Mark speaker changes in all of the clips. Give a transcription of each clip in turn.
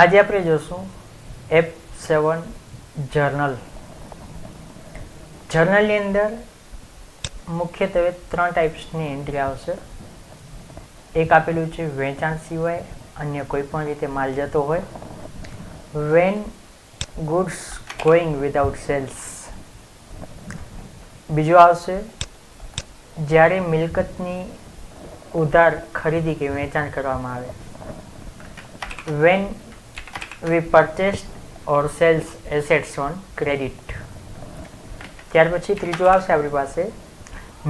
Speaker 1: આજે આપણે જોશું F7 જર્નલ. જર્નલની અંદર મુખ્યત્વે 3 ટાઈપ્સની એન્ટ્રી આવશે. એક આપેલું છે વેચાણ સિવાય અન્ય કોઈ પણ રીતે માલ જતો હોય, when goods going without sales. બીજું આવશે જ્યારે મિલકતની ઉધાર ખરીદી કે વેચાણ કરવામાં આવે, when we purchase or sells assets on credit. ત્યાર પછી ત્રીજું આવશે આપણી પાસે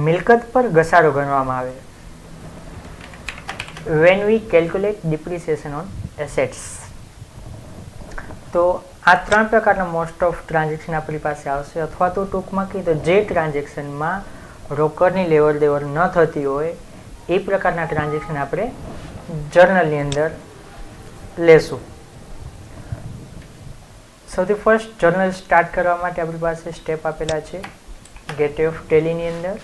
Speaker 1: મિલકત પર ઘસારો ગણવામાં આવે, when we calculate depreciation on assets. તો આ 3 પ્રકારના મોસ્ટ ઓફ ટ્રાન્ઝેક્શન આપણી પાસે આવશે, અથવા તો ટૂંકમાં કહીએ તો જે ટ્રાન્ઝેક્શનમાં રોકડની લેવડ દેવડ ન થતી હોય એ પ્રકારના ટ્રાન્ઝેક્શન આપણે જર્નલની અંદર લેશું. સૌથી ફર્સ્ટ જર્નલ સ્ટાર્ટ કરવા માટે આપણી પાસે સ્ટેપ આપેલા છે ગેટવે ઓફ ટેલીની અંદર,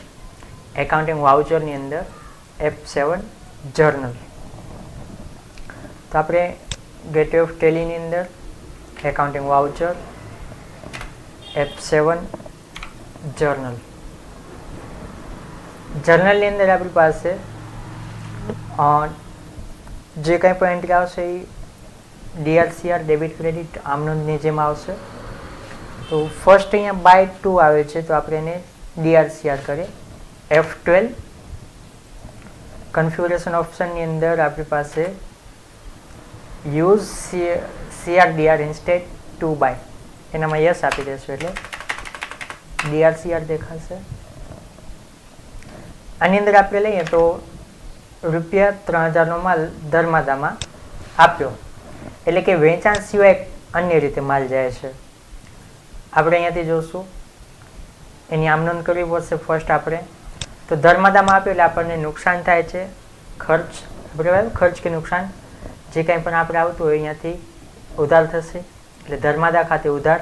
Speaker 1: એકાઉન્ટિંગ વાઉચરની અંદર F7 જર્નલ. તો આપણે ગેટવે ઓફ ટેલીની અંદર એકાઉન્ટિંગ વાઉચર F7 જર્નલ. જર્નલની અંદર આપણી પાસે જે કંઈ પણ એન્ટ્રી આવશે એ DRCR ડેબિટ ક્રેડિટ આમનોંધની જેમ આવશે. તો ફર્સ્ટ અહીંયા બાય 2 આવે છે, તો આપણે એને DRCR કરીએ. F12 કન્ફિગ્યુરેશન ઓપ્શનની અંદર આપણી પાસે યુઝ CRDR ઇન્સ્ટેડ 2 બાય, એનામાં યસ આપી દેશું એટલે DRCR દેખાશે. આની અંદર આપણે લઈએ તો ₹3000નો માલ ધર્માદામાં આપ્યો, એટલે કે વેચાણ સિવાય અન્ય રીતે માલ જાય છે. આપણે અહીંયાથી જોશું એની આમનોંધ કરવી પડશે. ફર્સ્ટ આપણે તો ધર્માદામાં આપ્યો એટલે આપણને નુકસાન થાય છે, ખર્ચ બરાબર, ખર્ચ કે નુકસાન જે કંઈ પણ આપણે આવતું હોય અહીંયાથી ઉધાર થશે, એટલે ધર્માદા ખાતે ઉધાર.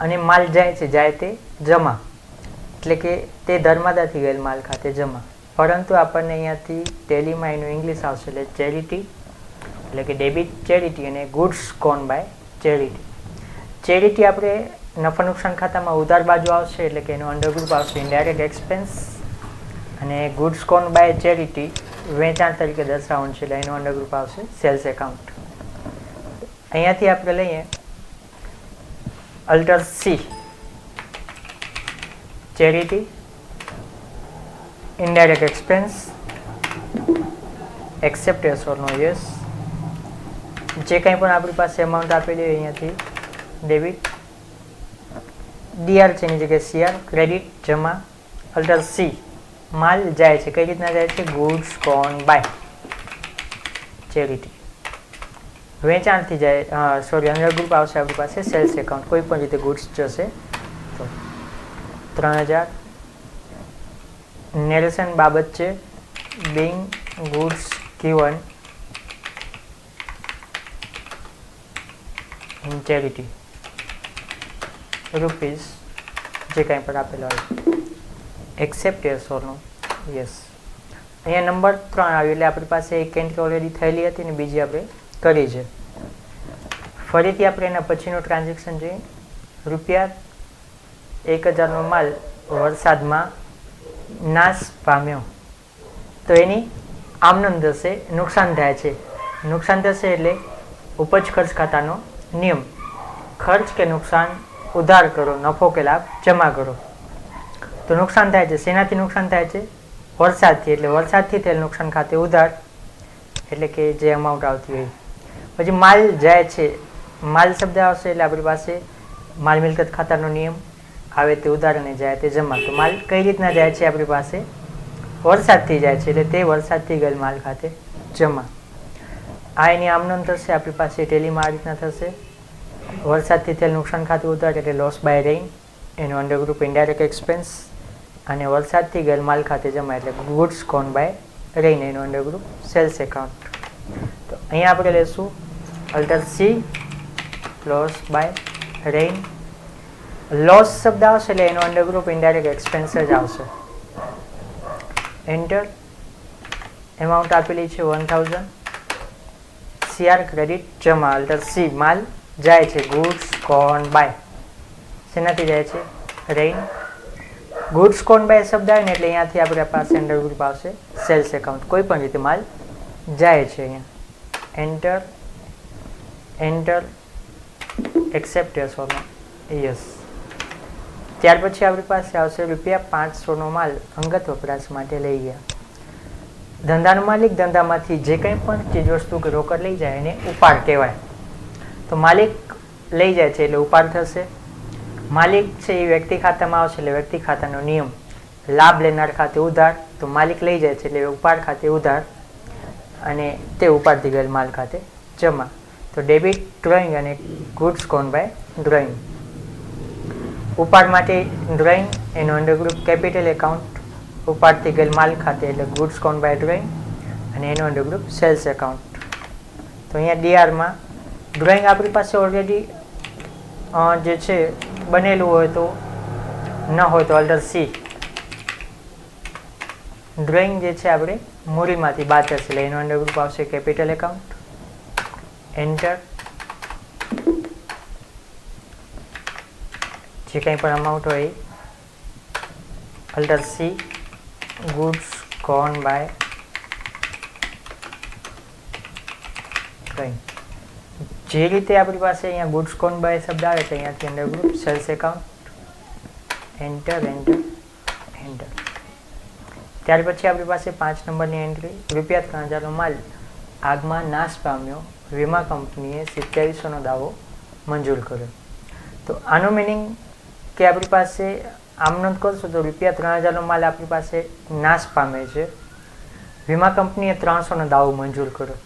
Speaker 1: અને માલ જાય છે, જાય તે જમા, એટલે કે તે ધર્માદાથી ગયેલ માલ ખાતે જમા. પરંતુ આપણને અહીંયાથી ટેલીમાં એનું ઇંગ્લિશ આવશે એટલે ચેરિટી, એટલે કે ડેબિટ ચેરિટી અને goods gone by charity. Charity આપણે નફા નુકસાન ખાતામાં ઉધાર બાજુ આવશે, એટલે કે એનો અંડરગ્રુપ આવશે ઇનડાયરેક્ટ એક્સપેન્સ, અને ગુડ્સ ગોન બાય ચેરિટી વેચાણ તરીકે દર્શાવવાનું છે, એટલે એનો અંડરગ્રુપ આવશે સેલ્સ એકાઉન્ટ. અહીંયાથી આપણે લઈએ alter C charity, indirect expense, accept yes or no yes. જે કંઈ પણ આપણી પાસે અમાઉન્ટ આપેલી હોય અહીંયાથી ડેબિટ, DR છે એની જગ્યાએ CR, ક્રેડિટ જમા. અલ્ટર C માલ જાય છે, કઈ રીતના જાય છે, ગુડ્સ ગોન બાય ચેરિટી, વેચાણથી જાય. સોરી, અંડર ગ્રુપ આવશે આપણી પાસે સેલ્સ એકાઉન્ટ, કોઈ પણ રીતે ગુડ્સ જશે તો 3000. નેરેશન બાબત છે being goods given in charity rupees, જે કંઈ પણ આપેલો હોય. Accept yes or no yes. અહીંયા નંબર 3 આવ્યું, એટલે આપણી પાસે એક એન્ટ્રી ઓલરેડી થયેલી હતી ને બીજી આપણે કરી છે. ફરીથી આપણે એના પછીનું ટ્રાન્ઝેક્શન જોઈએ. ₹1000નો માલ વરસાદમાં નાશ પામ્યો, તો એની આમનોંધ થશે નુકસાન થાય છે. નુકસાન થશે એટલે ઉપજ ખર્ચ ખાતાનો નિયમ, ખર્ચ કે નુકસાન ઉધાર કરો, નફો કે લાભ જમા કરો. તો નુકસાન થાય છે, શેનાથી નુકસાન થાય છે, વરસાદથી, એટલે વરસાદથી થયેલ નુકસાન ખાતે ઉધાર, એટલે કે જે અમાઉન્ટ આવતી હોય. પછી માલ જાય છે, માલ શબ્દ આવશે એટલે આપણી પાસે માલ મિલકત ખાતાનો નિયમ આવે તે ઉધાર અને જાય તે જમા. તો માલ કઈ રીતના જાય છે, આપણી પાસે વરસાદથી જાય છે, એટલે તે વરસાદથી ગયેલ માલ ખાતે જમા. આ એની આમનોંધ થશે આપણી પાસે ટેલીમાં આ રીતના થશે. વરસાદથી થયેલ નુકસાન ખાતે ઉધાર એટલે લોસ બાય રેઇન, એનો અંડરગ્રુપ ઇનડાયરેક્ટ એક્સપેન્સ, અને વરસાદથી ગયેલ માલ ખાતે જમા એટલે ગુડ્સ ગોન બાય રેઇન, એનો અંડરગ્રુપ સેલ્સ એકાઉન્ટ. તો અહીંયા આપણે લેશું alter C loss by rain. Loss શબ્દ આવશે એટલે એનો અંડરગ્રુપ ઇનડાયરેક્ટ એક્સપેન્સ જ આવશે. એન્ટર. એમાઉન્ટ આપેલી છે 1000. સીઆર ક્રેડિટ જમા, અલ્ટર સી માલ જાય છે, ગુડ્સ કોન બાય શેનાથી જાય છે, રેઇન. ગુડ્સ કોન બાય શબ્દ આવે ને એટલે અહીંયાથી આપણી પાસે અંડર ગ્રુપ આવશે સેલ્સ એકાઉન્ટ. કોઈ પણ રીતે માલ જાય છે અહીંયા. Enter enter accept yes or no, yes. ત્યાર પછી આપણી પાસે આવશે ₹500નો માલ અંગત વપરાશ માટે લઈ ગયા. ધંધાનો માલિક ધંધામાંથી જે કંઈ પણ ચીજવસ્તુ કે રોકડ લઈ જાય એને ઉપાડ કહેવાય. તો માલિક લઈ જાય છે એટલે ઉપાડ થશે. માલિક છે એ વ્યક્તિ ખાતામાં આવશે એટલે વ્યક્તિ ખાતાનો નિયમ. લાભ લેનાર ખાતે ઉધાર, તો માલિક લઈ જાય છે એટલે ઉપાડ ખાતે ઉધાર અને તે ઉપાડથી ગયેલ માલ ખાતે જમા. તો ડેબિટ ડ્રોઈંગ અને ગુડ્સ કોન બાય ડ્રોઈંગ. ઉપાડ માટે ડ્રોઈંગ, એનો અંડરગ્રુપ કેપિટલ એકાઉન્ટ, ઉપાડથી ગયેલ માલ ખાતે એટલે ગુડ્સ કોન બાય ડ્રોઈંગ અને એનો અંડરગ્રુપ સેલ્સ એકાઉન્ટ. તો અહીંયા ડીઆરમાં ડ્રોઈંગ આપણી પાસે ઓલરેડી જે છે બનેલું હોય તો ન હોય તો અલ્ટર સી. ડ્રોઈંગ જે છે આપણે મૂડીમાંથી બાદ થશે એટલે એનો અંડરગ્રુપ આવશે કેપિટલ એકાઉન્ટ. એન્ટર. જે કંઈ પણ અમાઉન્ટ હોય એ અલ્ટર C goods gone by drawing. જે રીતે આપણી પાસે અહીંયા ગુડ્સ કોન બાય શબ્દ આવે છે અહીંયાથી under group sales account. Enter enter enter. ત્યાર પછી આપણી પાસે 5 નંબરની એન્ટ્રી, ₹3000નો માલ આગમાં નાશ પામ્યો, વીમા કંપનીએ 2700નો દાવો મંજૂર કર્યો. તો આનો મિનિંગ કે આપણી પાસે આમ નોંધ કરશો તો ₹3000નો માલ આપણી પાસે નાશ પામે છે, વીમા કંપનીએ 300નો દાવો મંજૂર કર્યો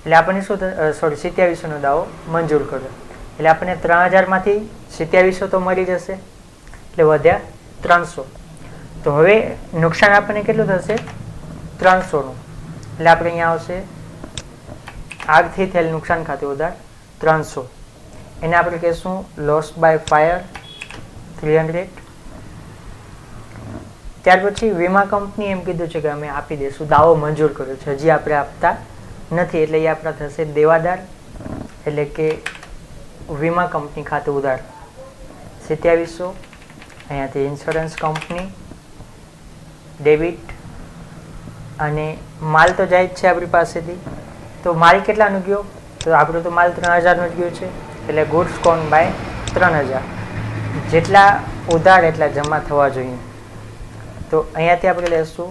Speaker 1: એટલે આપણને શું 2700નો દાવો મંજૂર કર્યો એટલે આપણને 3000માંથી 2700 તો મળી જશે એટલે વધ્યા 300. તો હવે નુકસાન આપણને કેટલું થશે 300નું એટલે આપણે અહીંયા આવશે આગથી થયેલ નુકસાન ખાતે ઉધાર 300. એને આપણે કહીશું લોસ બાય ફાયર 300. ત્યાર પછી વીમા કંપની એમ કીધું છે કે અમે આપી દઈશું, દાવો મંજૂર કર્યો છે, હજી આપણે આપતા નથી એટલે એ આપણા થશે દેવાદાર એટલે કે વીમા કંપની ખાતે ઉધાર 2700. અહીંયાથી ઇન્સ્યોરન્સ કંપની ડેબિટ અને માલ તો જાય જ છે આપણી પાસેથી. તો માલ કેટલાનો ગયો તો આપણો તો માલ 3000નો જ ગયો છે એટલે ગુડ્સ કોન બાય 3000. જેટલા ઉધાર એટલા જમા થવા જોઈએ. તો અહીંયાથી આપણે લઈશું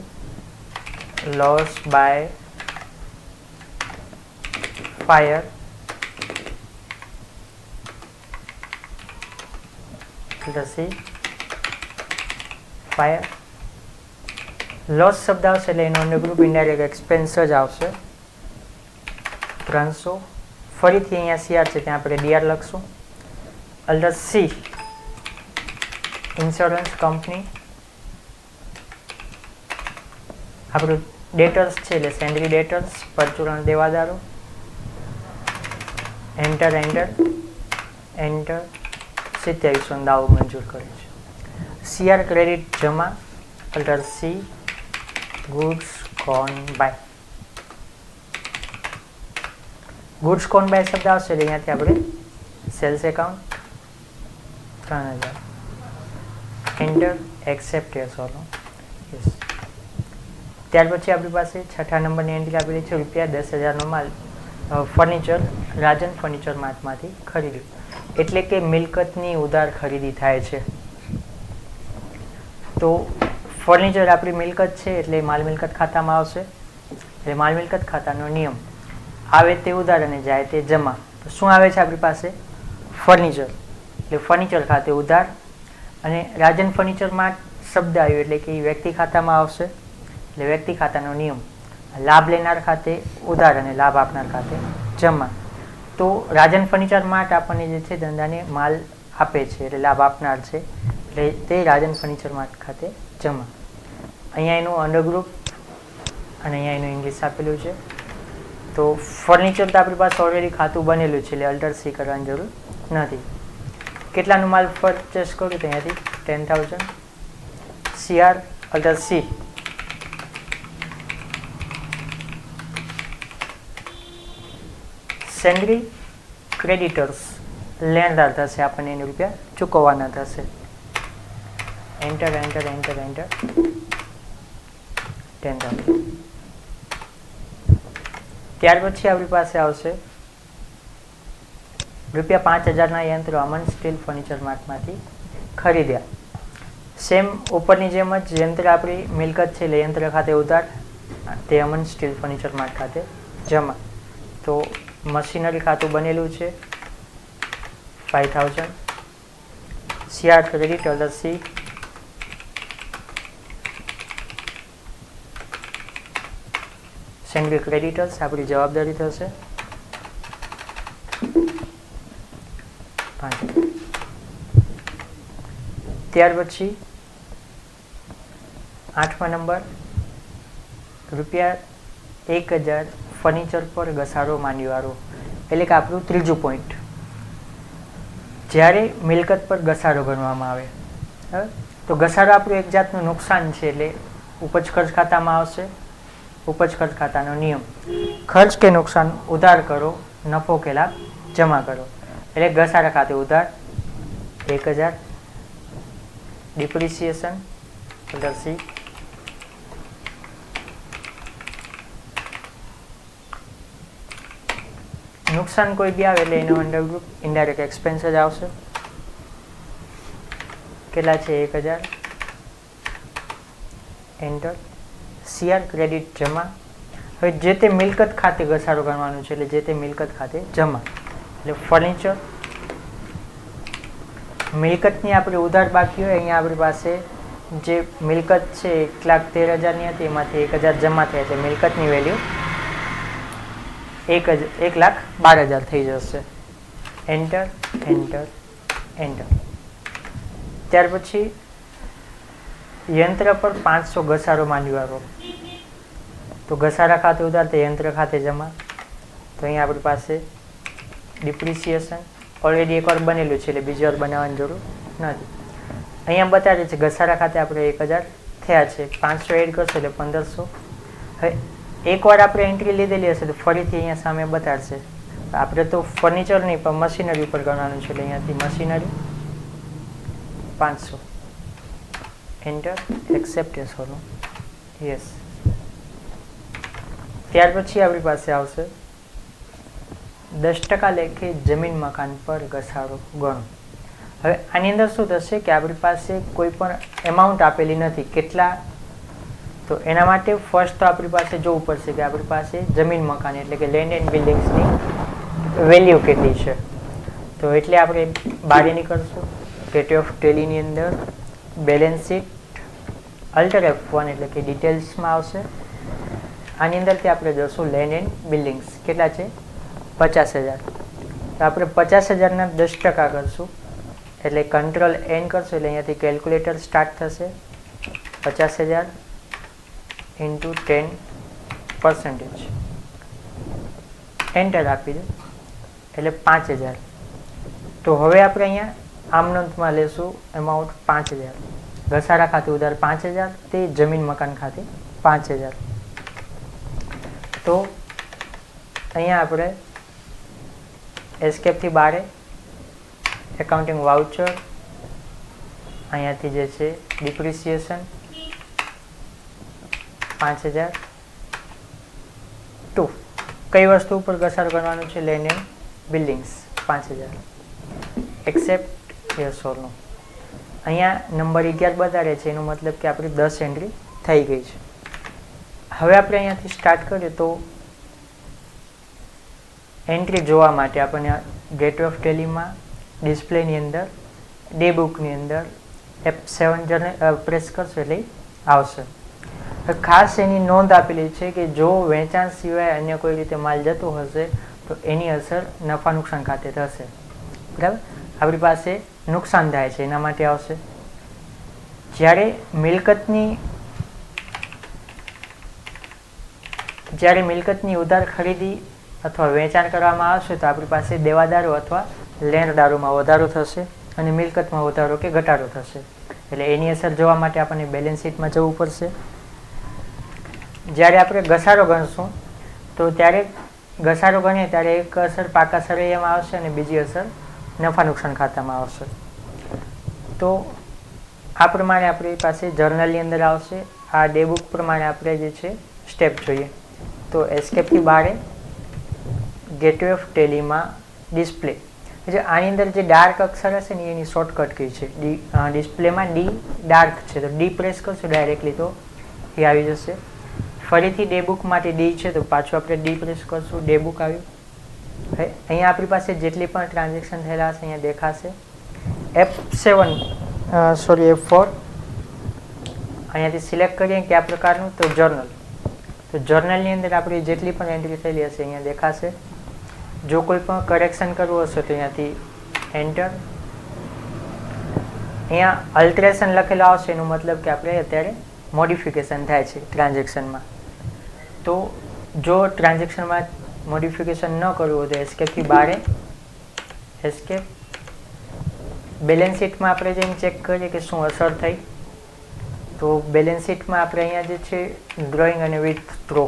Speaker 1: loss by fire fire. Loss શબ્દ આવશે એટલે એનો અંડરગ્રુપ ઇનડાયરેક્ટ એક્સપેન્સ જ આવશે 300. ફરીથી અહીંયા સીઆર છે ત્યાં આપણે ડીઆર લખશું. અલ્ટર સી ઇન્સ્યોરન્સ કંપની, આપણું ડેટર્સ છે એટલે સેન્ડરી ડેટર્સ, પરચુરણ દેવાદારો. એન્ટર એન્ટર એન્ટર 2700નો દાવો મંજૂર કરે છે. સીઆર ક્રેડિટ જમા, alter C goods gone by. Goods gone by શબ્દ આવશે એટલે અહીંયાથી આપણે sales account 3000. Enter accept yes or no, yes. ત્યાર પછી આપણી પાસે 6 નંબરની એન્ટ્રી આપેલી છે ₹10,000નો માલ ફર્નિચર રાજન ફર્નિચર માર્ટમાંથી ખરીદ્યું એટલે કે મિલકતની ઉધાર ખરીદી થાય છે. તો ફર્નિચર આપણી મિલકત છે એટલે માલ મિલકત ખાતામાં આવશે એટલે માલ મિલકત ખાતાનો નિયમ આવે તે ઉધાર અને જાય તે જમા. તો શું આવે છે આપણી પાસે ફર્નિચર એટલે ફર્નિચર ખાતે ઉધાર અને રાજન ફર્નિચર માર્ટ શબ્દ આવ્યો એટલે કે વ્યક્તિ ખાતામાં આવશે એટલે વ્યક્તિ ખાતાનો નિયમ લાભ લેનાર ખાતે ઉધાર અને લાભ આપનાર ખાતે જમા. તો રાજન ફર્નિચર માર્ટ આપણને જે છે ધંધાને માલ આપે છે એટલે લાભ આપનાર છે એટલે તે રાજન ફર્નિચર માર્ટ ખાતે જમા. અહીંયા એનું અંડરગ્રુપ અને અહીંયા એનું ઇંગ્લિશ આપેલું છે. તો ફર્નિચર તો આપણી પાસે ઓલરેડી ખાતું બનેલું છે એટલે અલ્ટર સી કરવાની જરૂર નથી. કેટલાનું માલ પરચેસ કર્યું તો અહીંયાથી 10,000. સીઆર અલ્ટર સી સેન્ડરી ક્રેડિટર્સ લેણદાર થશે, આપણને એને રૂપિયા ચૂકવવાના થશે. Enter enter enter enter 10,000. ત્યાર પછી આપણી પાસે આવશે રૂપિયા 5,000ના યંત્રો અમન સ્ટીલ ફર્નિચર માર્ટમાંથી ખરીદ્યા. સેમ ઉપરની જેમ જ યંત્ર આપણી મિલકત છે એટલે યંત્ર ખાતે ઉધાર, તે અમન સ્ટીલ ફર્નિચર માર્ટ ખાતે જમા. તો મશીનરી ખાતું બનેલું છે 5,000. સીઆર ક્રેડિટ અલસી સેન્ડરી ક્રેડિટર્સ આપણી જવાબદારી થશે 5,000. ત્યાર પછી 8મા નંબર રૂપિયા 1,000 ફર્નિચર પર ઘસારો માનીવાળો, એટલે કે આપણું ત્રીજું પોઈન્ટ. જ્યારે મિલકત પર ઘસારો ગણવામાં આવે તો ઘસારો આપણું એક જાતનું નુકસાન છે, એટલે ઉપજ ખર્ચ ખાતામાં આવશે. ઉપજ ખર્ચ ખાતાનો નિયમ, ખર્ચ કે નુકસાન ઉધાર કરો, નફો કે લાભ જમા કરો. એટલે ઘસારા ખાતે ઉધાર 1,000. ડિપ્રિસિએશન સી નુકસાન કોઈ બી આવે એટલે એનો અંડર ગ્રુપ ઇનડાયરેક્ટ એક્સપેન્સ જ આવશે. કેટલા છે 1,000. એન્ટર. સીઆર ક્રેડિટ જમા. હવે જે તે મિલકત ખાતે ઘસારો કરવાનો છે એટલે જે તે મિલકત ખાતે જમા. એટલે ફર્નિચર મિલકતની આપણે ઉધાર બાકી હોય, અહીંયા આપણી પાસે જે મિલકત છે 1,13,000ની હતી, એમાંથી 1,000 જમા થાય એટલે મિલકતની વેલ્યુ 1,12,000 થઈ જશે. Enter enter enter. ત્યાર પછી યંત્ર પર 500 ઘસારો માનીવાળો, તો ઘસારા ખાતે ઉધાર તે યંત્ર ખાતે જમા. તો અહીંયા આપણી પાસે ડિપ્રિસિએશન ઓલરેડી એકવાર બનેલું છે એટલે બીજી વાર બનાવવાની જરૂર નથી. અહીંયા બતાવે છે ઘસારા ખાતે આપણે 1,000 થયા છે, 500 એડ કરશો એટલે 1,500. હવે એકવાર આપણે એન્ટ્રી લીધેલી હશે તો ફરીથી અહીંયા સામે બતાડશે. આપણે તો ફર્નિચર નહીં પણ મશીનરી ઉપર કરવાનું છે એટલે અહીંયાથી machinery 500. Enter. Accept yes or no? Yes. ત્યાર પછી આપણી પાસે આવશે 10% લેખે જમીન મકાન પર ઘસારો ગણો. હવે આની અંદર શું થશે કે આપણી પાસે કોઈ પણ એમાઉન્ટ આપેલી નથી, કેટલા, તો એના માટે ફર્સ્ટ તો આપણી પાસે જોવું પડશે કે આપણી પાસે જમીન મકાન એટલે કે લેન્ડ એન્ડ બિલ્ડિંગ્સની વેલ્યુ કેટલી છે. તો એટલે આપણે બહાર નીકળશું ગેટ ઓફ ટેલીની અંદર બેલેન્સ શીટ અલ્ટર F1 એટલે કે ડિટેલ્સમાં આવશે. આની અંદરથી આપણે જોશું લેન્ડ એન્ડ બિલ્ડિંગ્સ કેટલા છે 50,000. તો આપણે 50,000ના 10% કરશું એટલે કંટ્રોલ N કરશું એટલે અહીંયાથી કેલ્ક્યુલેટર સ્ટાર્ટ થશે. 50,000 ઇન્ટુ 10%. એન્ટર આપી દો એટલે 5,000. તો હવે આપણે અહીંયા આમનોંધમાં લેશું એમાઉન્ટ 5,000. ઘસારા ખાતે ઉધાર 5,000, તે જમીન મકાન ખાતે 5,000. તો અહીંયા આપણે એસ્કેપથી બહાર એકાઉન્ટિંગ વાઉચર, અહીંયાથી જે છે ડિપ્રિસિએશન 5,000. ટુ કઈ વસ્તુ ઉપર ઘસારો કરવાનો છે? Land and buildings 5,000. Accept yes or no? અહીંયા નંબર 11 બતાડે છે, એનો મતલબ કે આપણી 10 એન્ટ્રી થઈ ગઈ છે. હવે આપણે અહીંયાથી સ્ટાર્ટ કરીએ તો એન્ટ્રી જોવા માટે આપણને ગેટ ઓફ ટેલીમાં ડિસ્પ્લેની અંદર ડે બુકની અંદર F7 પ્રેસ કરશો એટલે આવશે. ખાસ એની નોંધ આપેલી છે કે જો વેચાણ સિવાય અન્ય કોઈ રીતે માલ જતો હશે તો એની અસર નફા નુકસાન ખાતે થશે. બરાબર, આપણી પાસે નુકસાન થાય છે એના માટે આવશે. જ્યારે મિલકતની ઉધાર ખરીદી અથવા વેચાણ કરવામાં આવશે તો આપણી પાસે દેવાદારો અથવા લેણદારોમાં વધારો થશે અને મિલકતમાં વધારો કે ઘટાડો થશે. એટલે એની અસર જોવા માટે આપણને બેલેન્સ શીટમાં જવું પડશે. જ્યારે આપણે ઘસારો ગણશું તો ત્યારે ઘસારો ગણીએ ત્યારે એક અસર પાકા સરવૈયામાં આવશે અને બીજી અસર નફા નુકસાન ખાતામાં આવશે. તો આ પ્રમાણે આપણી પાસે જર્નલની અંદર આવશે. આ ડે બુક પ્રમાણે આપણે જે છે સ્ટેપ જોઈએ. તો એસ્કેપથી બહાર ગેટવે ઓફ ટેલીમાં ડિસ્પ્લે, જે આની અંદર જે ડાર્ક અક્ષર હશે ને એની શોર્ટકટ કઈ છે. ડિસ્પ્લેમાં ડી ડાર્ક છે તો ડી પ્રેસ કરશું ડાયરેક્ટલી તો એ આવી જશે. ફરીથી ડે બુક માટે ડી છે તો પાછું આપણે ડી પ્રેસ કરશું, ડે બુક આવ્યું. અહીંયા આપણી પાસે જેટલી પણ ટ્રાન્ઝેક્શન થયેલા હશે અહીંયા દેખાશે. F4 અહીંયાથી સિલેક્ટ કરીએ કયા પ્રકારનું, તો જર્નલ. તો જર્નલની અંદર આપણી જેટલી પણ એન્ટ્રી થયેલી હશે અહીંયા દેખાશે. જો કોઈ પણ કરેક્શન કરવું હશે તો અહીંયાથી એન્ટર. અહીંયા અલ્ટરેશન લખેલો આવશે એનો મતલબ કે આપણે અત્યારે મોડિફિકેશન થાય છે ટ્રાન્ઝેક્શનમાં. તો જો ટ્રાન્ઝેક્શનમાં મોડિફિકેશન ન કરવું હોય તો એસ્કેપથી બહાર એસ્કેપ. બેલેન્સ શીટમાં આપણે જઈને ચેક કરીએ કે શું અસર થઈ. તો બેલેન્સ શીટમાં આપણે અહીંયા જે છે ડ્રોઈંગ અને વિથ થ્રો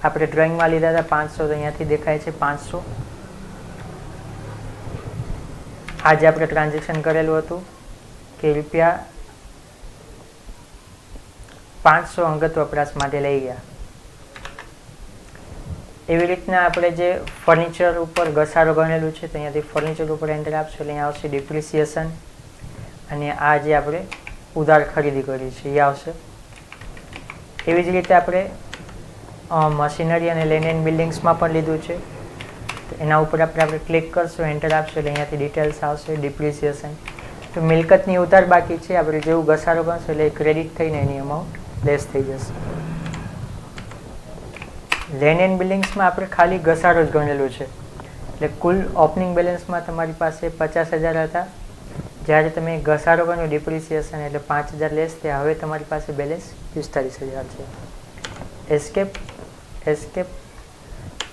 Speaker 1: આપણે ડ્રોઈંગમાં લીધા હતા 500 તો અહીંયાથી દેખાય છે 500. આજે આપણે ટ્રાન્ઝેક્શન કરેલું હતું કે રૂપિયા 500 અંગત વપરાશ માટે લઈ ગયા. એવી રીતના આપણે જે ફર્નિચર ઉપર ઘસારો ગણેલું છે તો અહીંયાથી ફર્નિચર ઉપર એન્ટર આપશું એટલે અહીંયા આવશે ડિપ્રિસિએશન અને આ જે આપણે ઉધાર ખરીદી કરી છે એ આવશે. એવી જ રીતે આપણે મશીનરી અને લેન્ડ એન્ડ બિલ્ડિંગ્સમાં પણ લીધું છે તો એના ઉપર આપણે ક્લિક કરશું, એન્ટર આપશું એટલે અહીંયાથી ડિટેલ્સ આવશે ડિપ્રિસિએશન. તો મિલકતની ઉધાર બાકી છે આપણે જેવું ઘસારો ગણશું એટલે ક્રેડિટ થઈને એની અમાઉન્ટ લેસ થઈ જશે. લેન્ડ એન્ડ બિલ્ડિંગ્સમાં આપણે ખાલી ઘસારો જ ગણેલું છે એટલે કુલ ઓપનિંગ બેલેન્સમાં તમારી પાસે 50,000 હતા. જ્યારે તમે ઘસારો ગણ્યો ડિપ્રિસિએશન એટલે 5,000 લેસ થયા. હવે તમારી પાસે બેલેન્સ 45,000 છે. એસ્કેપ.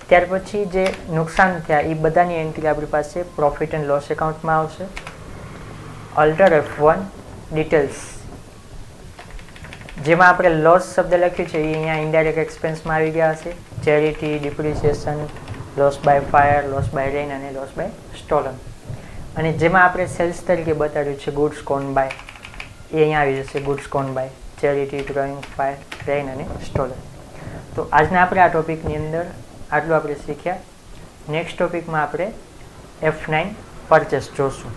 Speaker 1: ત્યાર પછી જે નુકસાન થયા એ બધાની એન્ટ્રી આપણી પાસે પ્રોફિટ એન્ડ લોસ એકાઉન્ટમાં આવશે. અલ્ટર F1 ડિટેલ્સ, જેમાં આપણે લોસ શબ્દ લખ્યું છે એ અહીંયા ઇનડાયરેક્ટ એક્સપેન્સમાં આવી ગયા હશે. Charity, depreciation, loss by fire, loss by rain અને લોસ બાય સ્ટોલન. અને જેમાં આપણે સેલ્સ તરીકે બતાવ્યું છે ગુડ્સ કોન બાય, એ અહીંયા આવી જશે goods gone by, charity, drawing, fire, rain અને સ્ટોલન. તો આજના આપણે આ ટોપિકની અંદર આટલું આપણે શીખ્યા. નેક્સ્ટ ટોપિકમાં આપણે F9 પરચેસ જોશું.